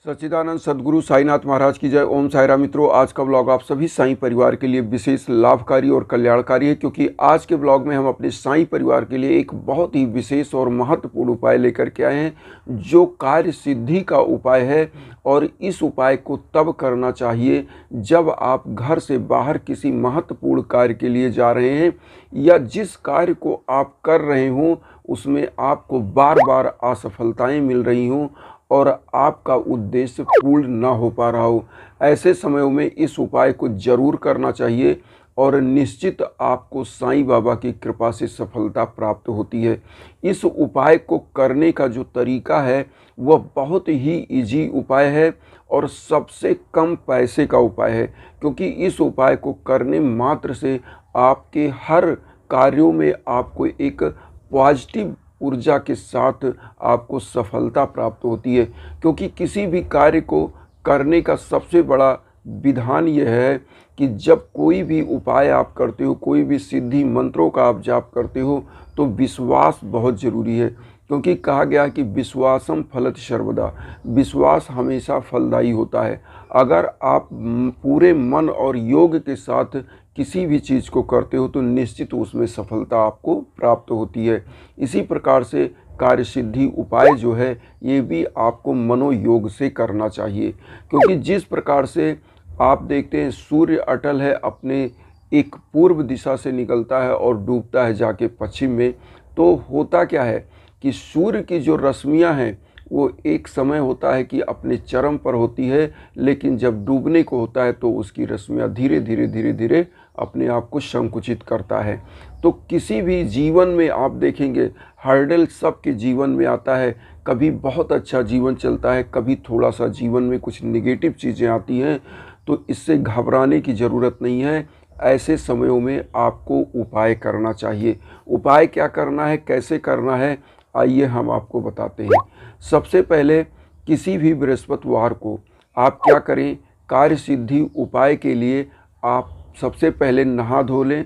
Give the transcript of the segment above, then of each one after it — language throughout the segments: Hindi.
सच्चिदानंद सद्गुरु साईनाथ महाराज की जय। ओम साई राम। मित्रों, आज का ब्लॉग आप सभी साईं परिवार के लिए विशेष लाभकारी और कल्याणकारी है, क्योंकि आज के ब्लॉग में हम अपने साईं परिवार के लिए एक बहुत ही विशेष और महत्वपूर्ण उपाय लेकर के आए हैं, जो कार्य सिद्धि का उपाय है। और इस उपाय को तब करना चाहिए जब आप घर से बाहर किसी महत्वपूर्ण कार्य के लिए जा रहे हैं, या जिस कार्य को आप कर रहे हों उसमें आपको बार बार असफलताएं मिल रही हों और आपका उद्देश्य पूर्ण ना हो पा रहा हो। ऐसे समयों में इस उपाय को जरूर करना चाहिए और निश्चित आपको साईं बाबा की कृपा से सफलता प्राप्त होती है। इस उपाय को करने का जो तरीका है वह बहुत ही इजी उपाय है और सबसे कम पैसे का उपाय है, क्योंकि इस उपाय को करने मात्र से आपके हर कार्यों में आपको एक पॉजिटिव ऊर्जा के साथ आपको सफलता प्राप्त होती है। क्योंकि किसी भी कार्य को करने का सबसे बड़ा विधान यह है कि जब कोई भी उपाय आप करते हो, कोई भी सिद्धि मंत्रों का आप जाप करते हो, तो विश्वास बहुत ज़रूरी है। क्योंकि कहा गया कि विश्वासम फलत सर्वदा, विश्वास हमेशा फलदायी होता है। अगर आप पूरे मन और योग के साथ किसी भी चीज़ को करते हो तो निश्चित उसमें सफलता आपको प्राप्त होती है। इसी प्रकार से कार्य सिद्धि उपाय जो है ये भी आपको मनोयोग से करना चाहिए, क्योंकि जिस प्रकार से आप देखते हैं सूर्य अटल है, अपने एक पूर्व दिशा से निकलता है और डूबता है जाके पश्चिम में, तो होता क्या है कि सूर्य की जो रश्मियां हैं वो एक समय होता है कि अपने चरम पर होती है, लेकिन जब डूबने को होता है तो उसकी रश्मियां धीरे धीरे अपने आप को संकुचित करता है। तो किसी भी जीवन में आप देखेंगे हर्डल सबके जीवन में आता है। कभी बहुत अच्छा जीवन चलता है, कभी थोड़ा सा जीवन में कुछ नेगेटिव चीज़ें आती हैं, तो इससे घबराने की ज़रूरत नहीं है। ऐसे समयों में आपको उपाय करना चाहिए। उपाय क्या करना है, कैसे करना है, आइए हम आपको बताते हैं। सबसे पहले किसी भी बृहस्पतिवार को आप क्या करें, कार्य सिद्धि उपाय के लिए आप सबसे पहले नहा धो लें,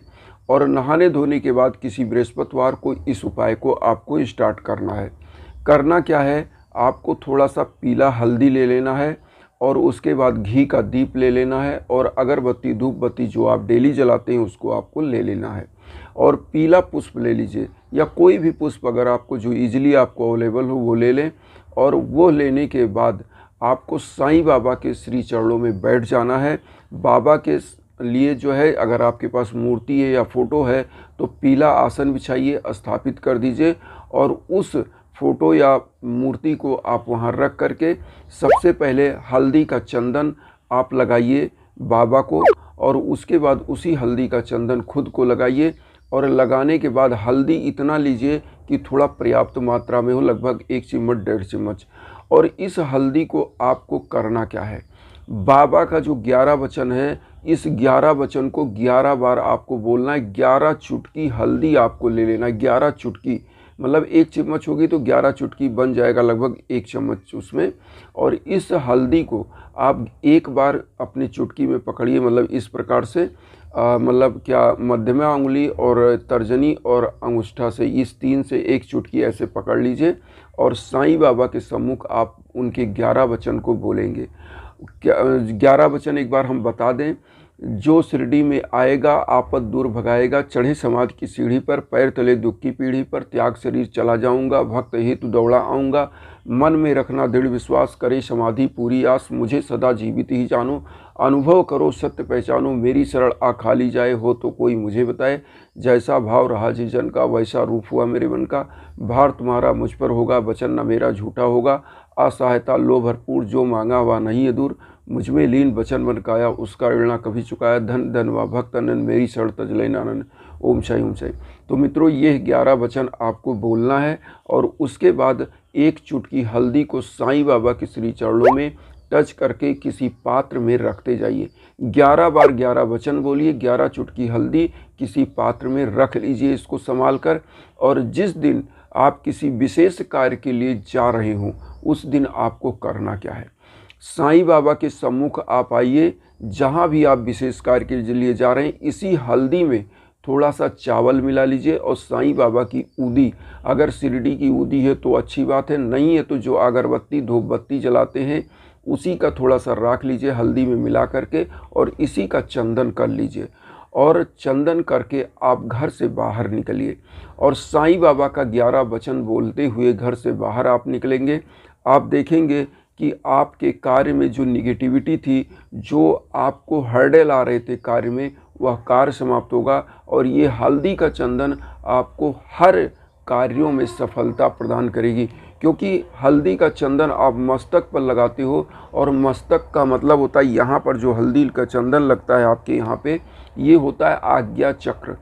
और नहाने धोने के बाद किसी बृहस्पतिवार को इस उपाय को आपको स्टार्ट करना है। करना क्या है, आपको थोड़ा सा पीला हल्दी ले लेना है और उसके बाद घी का दीप ले लेना है, और अगरबत्ती धूप बत्ती जो आप डेली जलाते हैं उसको आपको ले लेना है, और पीला पुष्प ले लीजिए या कोई भी पुष्प अगर आपको जो ईजिली आपको अवेलेबल हो वो ले लें। और वो लेने के बाद आपको साईं बाबा के श्री चरणों में बैठ जाना है। बाबा के लिए जो है, अगर आपके पास मूर्ति है या फ़ोटो है तो पीला आसन बिछाइए, स्थापित कर दीजिए, और उस फ़ोटो या मूर्ति को आप वहाँ रख करके सबसे पहले हल्दी का चंदन आप लगाइए बाबा को, और उसके बाद उसी हल्दी का चंदन खुद को लगाइए। और लगाने के बाद हल्दी इतना लीजिए कि थोड़ा पर्याप्त मात्रा में हो, लगभग 1 चम्मच 1.5 चम्मच। और इस हल्दी को आपको करना क्या है, बाबा का जो 11 वचन है, इस 11 वचन को 11 बार आपको बोलना है। 11 चुटकी हल्दी आपको ले लेना है। 11 चुटकी मतलब 1 चम्मच होगी तो 11 चुटकी बन जाएगा, लगभग 1 चम्मच उसमें। और इस हल्दी को आप एक बार अपनी चुटकी में पकड़िए, मतलब इस प्रकार से, मतलब क्या, मध्यमा उंगली और तर्जनी और अंगूठा से, इस 3 से 1 चुटकी ऐसे पकड़ लीजिए, और साईं बाबा के सम्मुख आप उनके 11 वचन को बोलेंगे। 11 वचन एक बार हम बता दें। जो शिरडी में आएगा आपद दूर भगाएगा, चढ़े समाधि की सीढ़ी पर, पैर तले दुख की पीढ़ी पर, त्याग शरीर चला जाऊंगा, भक्त हेतु दौड़ा आऊँगा, मन में रखना दृढ़ विश्वास, करे समाधि पूरी आस, मुझे सदा जीवित ही जानो, अनुभव करो सत्य पहचानो, मेरी शरण आ खाली जाए, हो तो कोई मुझे बताए, जैसा भाव रहा जी जन का, वैसा रूप हुआ मेरे मन का, भार तुम्हारा मुझ पर होगा, वचन न मेरा झूठा होगा, असहायता लो भरपूर, जो मांगा वह नहीं है दूर, मुझ में लीन वचन बन काया, उसका ऋण कभी चुकाया, धन धन व भक्त अनंत, मेरी शरण तजले नानन, ओम साई ओम साई। तो मित्रों, ये 11 वचन आपको बोलना है, और उसके बाद 1 चुटकी हल्दी को साईं बाबा के श्री चरणों में टच करके किसी पात्र में रखते जाइए। 11 बार 11 वचन बोलिए, 11 चुटकी हल्दी किसी पात्र में रख लीजिए इसको संभाल कर। और जिस दिन आप किसी विशेष कार्य के लिए जा रहे हों उस दिन आपको करना क्या है, साईं बाबा के सम्मुख आप आइए, जहाँ भी आप विशेष कार्य के लिए जा रहे हैं, इसी हल्दी में थोड़ा सा चावल मिला लीजिए, और साईं बाबा की ऊदी, अगर शिरडी की ऊदी है तो अच्छी बात है, नहीं है तो जो अगरबत्ती धूप बत्ती जलाते हैं उसी का थोड़ा सा राख लीजिए हल्दी में मिला करके और इसी का चंदन कर लीजिए और चंदन करके आप घर से बाहर निकलिए और साईं बाबा का 11 वचन बोलते हुए घर से बाहर आप निकलेंगे। आप देखेंगे कि आपके कार्य में जो निगेटिविटी थी, जो आपको हर्डल आ रहे थे कार्य में, वह कार्य समाप्त होगा और ये हल्दी का चंदन आपको हर कार्यों में सफलता प्रदान करेगी। क्योंकि हल्दी का चंदन आप मस्तक पर लगाते हो और मस्तक का मतलब होता है यहाँ पर जो हल्दी का चंदन लगता है आपके यहाँ पे, ये होता है आज्ञा चक्र।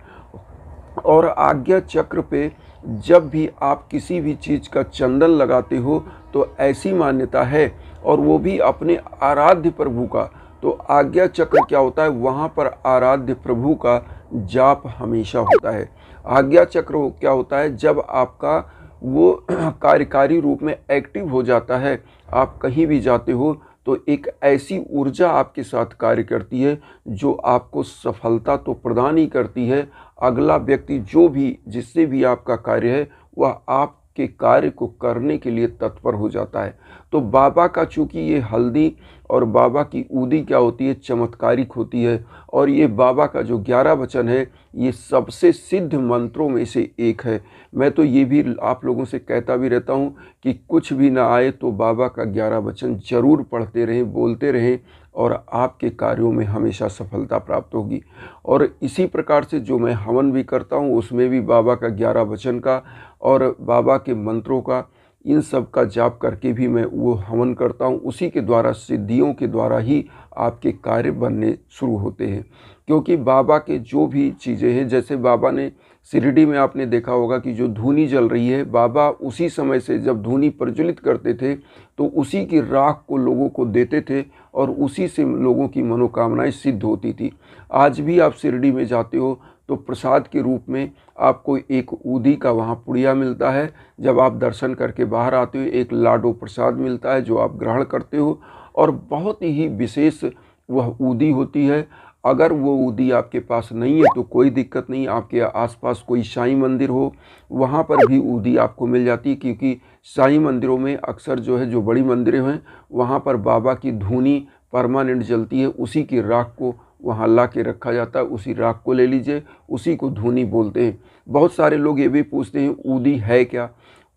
और आज्ञा चक्र पे जब भी आप किसी भी चीज़ का चंदन लगाते हो तो ऐसी मान्यता है, और वो भी अपने आराध्य प्रभु का। तो आज्ञा चक्र क्या होता है, वहाँ पर आराध्य प्रभु का जाप हमेशा होता है। आज्ञा चक्र क्या होता है, जब आपका वो कार्यकारी रूप में एक्टिव हो जाता है, आप कहीं भी जाते हो तो एक ऐसी ऊर्जा आपके साथ कार्य करती है जो आपको सफलता तो प्रदान ही करती है, अगला व्यक्ति जो भी जिससे भी आपका कार्य है वह आपके कार्य को करने के लिए तत्पर हो जाता है। तो बाबा का चूँकि ये हल्दी और बाबा की ऊदी क्या होती है, चमत्कारिक होती है। और ये बाबा का जो 11 वचन है ये सबसे सिद्ध मंत्रों में से एक है। मैं तो ये भी आप लोगों से कहता भी रहता हूँ कि कुछ भी ना आए तो बाबा का 11 वचन जरूर पढ़ते रहें, बोलते रहें और आपके कार्यों में हमेशा सफलता प्राप्त होगी। और इसी प्रकार से जो मैं हवन भी करता हूँ उसमें भी बाबा का 11 वचन का और बाबा के मंत्रों का, इन सब का जाप करके भी मैं वो हवन करता हूँ। उसी के द्वारा, सिद्धियों के द्वारा ही आपके कार्य बनने शुरू होते हैं। क्योंकि बाबा के जो भी चीज़ें हैं, जैसे बाबा ने शिरडी में आपने देखा होगा कि जो धूनी जल रही है, बाबा उसी समय से जब धूनी प्रज्वलित करते थे तो उसी की राख को लोगों को देते थे और उसी से लोगों की मनोकामनाएं सिद्ध होती थी। आज भी आप शिरडी में जाते हो तो प्रसाद के रूप में आपको एक ऊदी का वहाँ पुड़िया मिलता है। जब आप दर्शन करके बाहर आते हो एक लाडो प्रसाद मिलता है जो आप ग्रहण करते हो और बहुत ही विशेष वह ऊदी होती है। अगर वो ऊदी आपके पास नहीं है तो कोई दिक्कत नहीं, आपके आसपास कोई साईं मंदिर हो वहाँ पर भी ऊदी आपको मिल जाती है। क्योंकि साईं मंदिरों में अक्सर जो है, जो बड़ी मंदिरें हैं वहाँ पर बाबा की धूनी परमानेंट जलती है, उसी की राख को वहाँ ला के रखा जाता है। उसी राख को ले लीजिए, उसी को धूनी बोलते हैं। बहुत सारे लोग ये भी पूछते हैं ऊदी है क्या।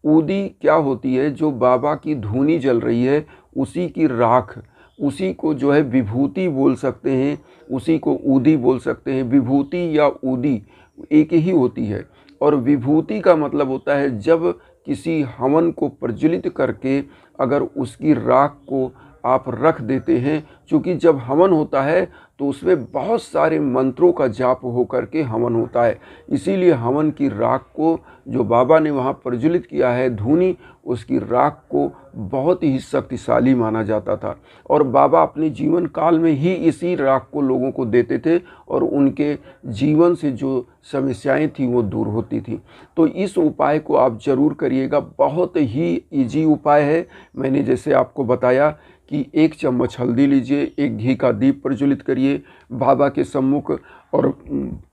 ऊदी क्या होती है, जो बाबा की धूनी जल रही है उसी की राख, उसी को जो है विभूति बोल सकते हैं, उसी को ऊदी बोल सकते हैं। विभूति या ऊदी एक ही होती है। और विभूति का मतलब होता है जब किसी हवन को प्रज्वलित करके अगर उसकी राख को आप रख देते हैं। क्योंकि जब हवन होता है तो उसमें बहुत सारे मंत्रों का जाप हो करके हवन होता है, इसीलिए हवन की राख को जो बाबा ने वहाँ प्रज्वलित किया है धूनी, उसकी राख को बहुत ही शक्तिशाली माना जाता था। और बाबा अपने जीवन काल में ही इसी राख को लोगों को देते थे और उनके जीवन से जो समस्याएं थी वो दूर होती थी। तो इस उपाय को आप ज़रूर करिएगा, बहुत ही इजी उपाय है। मैंने जैसे आपको बताया कि 1 चम्मच हल्दी लीजिए, 1 घी का दीप प्रज्वलित करिए बाबा के सम्मुख और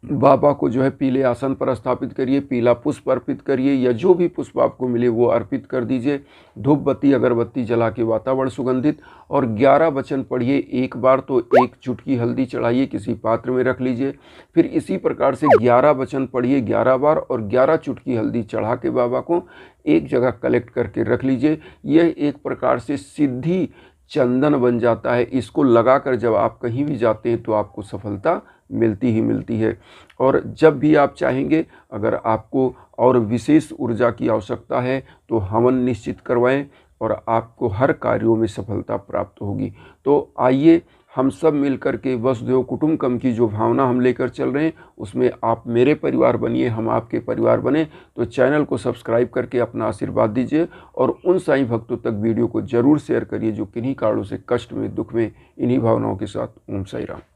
बाबा को जो है पीले आसन पर स्थापित करिए, पीला पुष्प अर्पित करिए या जो भी पुष्प आपको मिले वो अर्पित कर दीजिए। धूप बत्ती अगरबत्ती जला के वातावरण सुगंधित और 11 वचन पढ़िए। एक बार तो 1 चुटकी हल्दी चढ़ाइए, किसी पात्र में रख लीजिए। फिर इसी प्रकार से 11 वचन पढ़िए 11 बार और 11 चुटकी हल्दी चढ़ा के बाबा को एक जगह कलेक्ट करके रख लीजिए। यह एक प्रकार से सिद्धि चंदन बन जाता है। इसको लगाकर जब आप कहीं भी जाते हैं तो आपको सफलता मिलती ही मिलती है। और जब भी आप चाहेंगे, अगर आपको और विशेष ऊर्जा की आवश्यकता है तो हवन निश्चित करवाएं और आपको हर कार्यों में सफलता प्राप्त होगी। तो आइए हम सब मिलकर के वसुधैव कुटुंबकम की जो भावना हम लेकर चल रहे हैं उसमें आप मेरे परिवार बनिए, हम आपके परिवार बने। तो चैनल को सब्सक्राइब करके अपना आशीर्वाद दीजिए और उन साईं भक्तों तक वीडियो को ज़रूर शेयर करिए जो किन्हीं कारणों से कष्ट में, दुख में, इन्हीं भावनाओं के साथ। ओम साई राम।